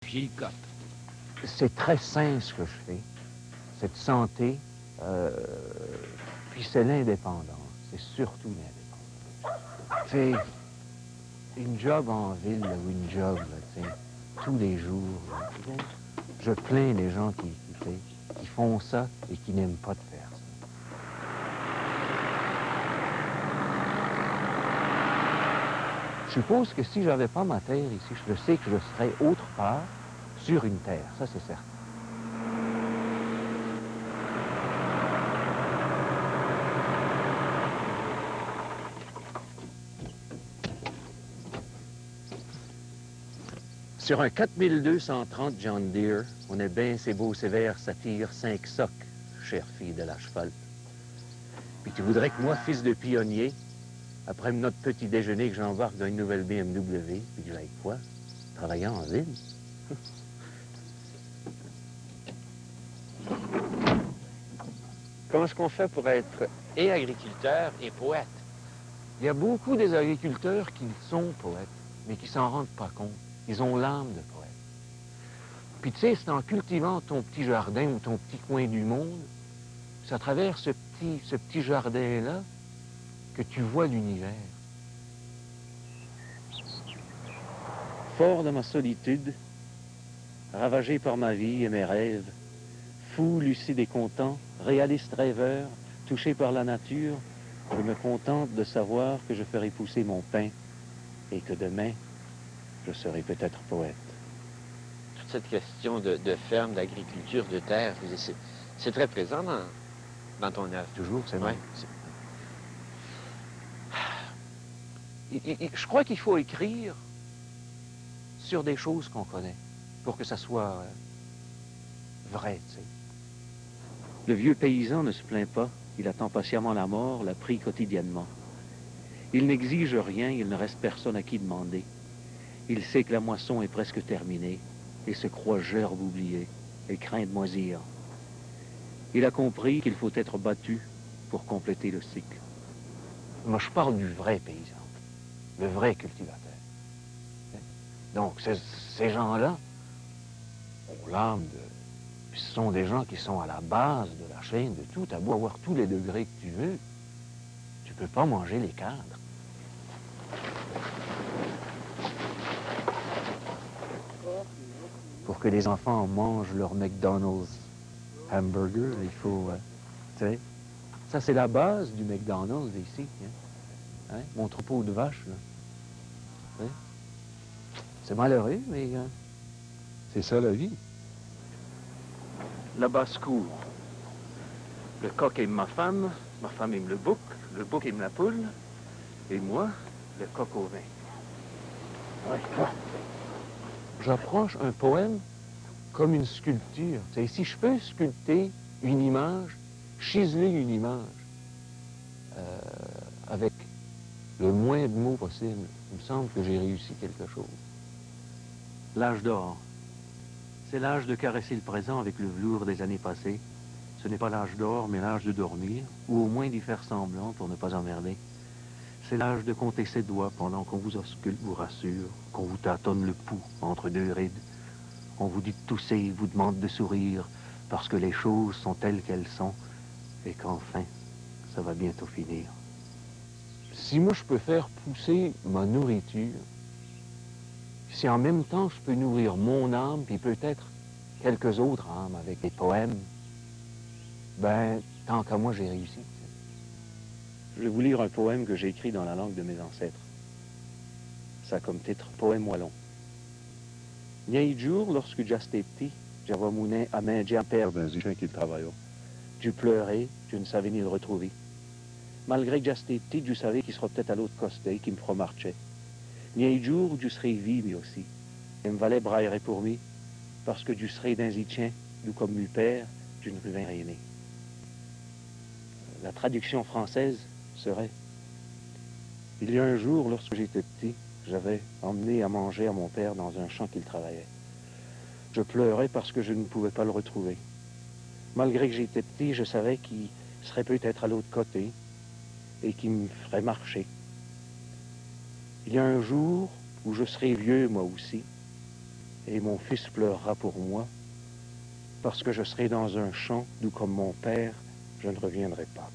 vieille cote. C'est très sain ce que je fais. C'est de santé, puis c'est l'indépendance. C'est surtout l'indépendance. C'est une job en ville là, ou une job là, tous les jours. Là, je plains les gens qui font ça et qui n'aiment pas de faire ça. Je suppose que si j'avais pas ma terre ici, je sais que je serais autre part sur une terre, ça c'est certain. Sur un 4230 John Deere, on est bien ces beaux sévères, ça tire 5 socs, chère fille de l'asphalte. Puis tu voudrais que moi, fils de pionnier, après notre petit déjeuner, que j'embarque dans une nouvelle BMW, puis que j'aille quoi? Travailler en ville? Comment est-ce qu'on fait pour être Et agriculteur et poète. Il y a beaucoup des agriculteurs qui sont poètes, mais qui s'en rendent pas compte. Ils ont l'âme de poète. Puis tu sais, c'est en cultivant ton petit jardin ou ton petit coin du monde, c'est à travers ce petit jardin-là que tu vois l'univers. Fort de ma solitude, ravagé par ma vie et mes rêves, fou, lucide et content, réaliste rêveur, touché par la nature, je me contente de savoir que je ferai pousser mon pain et que demain, je serai peut-être poète. Toute cette question de ferme, d'agriculture, de terre, c'est très présent dans ton œuvre. Toujours, c'est Ouais. Je crois qu'il faut écrire sur des choses qu'on connaît pour que ça soit vrai, tu sais. Le vieux paysan ne se plaint pas. Il attend patiemment la mort, la prie quotidiennement. Il n'exige rien, il ne reste personne à qui demander. Il sait que la moisson est presque terminée et se croit gerbe oubliée et craint de moisir. Il a compris qu'il faut être battu pour compléter le cycle. Moi, je parle du vrai paysan, le vrai cultivateur. Donc, ces gens-là ont l'âme de... Puis ce sont des gens qui sont à la base de la chaîne de tout. T'as beau avoir tous les degrés que tu veux, tu peux pas manger les cadres. Pour que les enfants mangent leur McDonald's hamburger, il faut... tu sais, ça c'est la base du McDonald's ici. Hein? Mon troupeau de vaches, là. C'est malheureux, mais c'est ça la vie. La basse-cour. Le coq aime ma femme aime le bouc aime la poule, et moi, le coq au vin. Ouais. J'approche un poème comme une sculpture. C'est si je peux sculpter une image, chiseler une image, avec le moins de mots possible, il me semble que j'ai réussi quelque chose. L'âge d'or. C'est l'âge de caresser le présent avec le velours des années passées. Ce n'est pas l'âge d'or, mais l'âge de dormir, ou au moins d'y faire semblant pour ne pas emmerder. C'est l'âge de compter ses doigts pendant qu'on vous ausculte, vous rassure, qu'on vous tâtonne le pouls entre deux rides. On vous dit de tousser, vous demande de sourire, parce que les choses sont telles qu'elles sont, et qu'enfin, ça va bientôt finir. Si moi je peux faire pousser ma nourriture, si en même temps je peux nourrir mon âme, puis peut-être quelques autres âmes avec des poèmes, ben, tant qu'à moi, j'ai réussi. Je vais vous lire un poème que j'ai écrit dans la langue de mes ancêtres. Ça a comme titre « Poème wallon ». Il y a un jour, lorsque j'étais petit, j'avais mon nez à manger un père d'un chien qui travaillait. Je pleurais, je ne savais ni le retrouver. Malgré que j'étais petit, je savais qu'il sera peut-être à l'autre côté, qu'il me fera marcher. Il y a un jour où je serai vie, mais aussi. Il me valait braillerait pour lui, parce que je serai dans un chien, d'où comme mon père, je ne reviens rien. La traduction française serait « Il y a un jour, lorsque j'étais petit, j'avais emmené à manger à mon père dans un champ qu'il travaillait. Je pleurais parce que je ne pouvais pas le retrouver. Malgré que j'étais petit, je savais qu'il serait peut-être à l'autre côté et qu'il me ferait marcher. Il y a un jour où je serai vieux, moi aussi, et mon fils pleurera pour moi, parce que je serai dans un champ d'où, comme mon père, je ne reviendrai pas.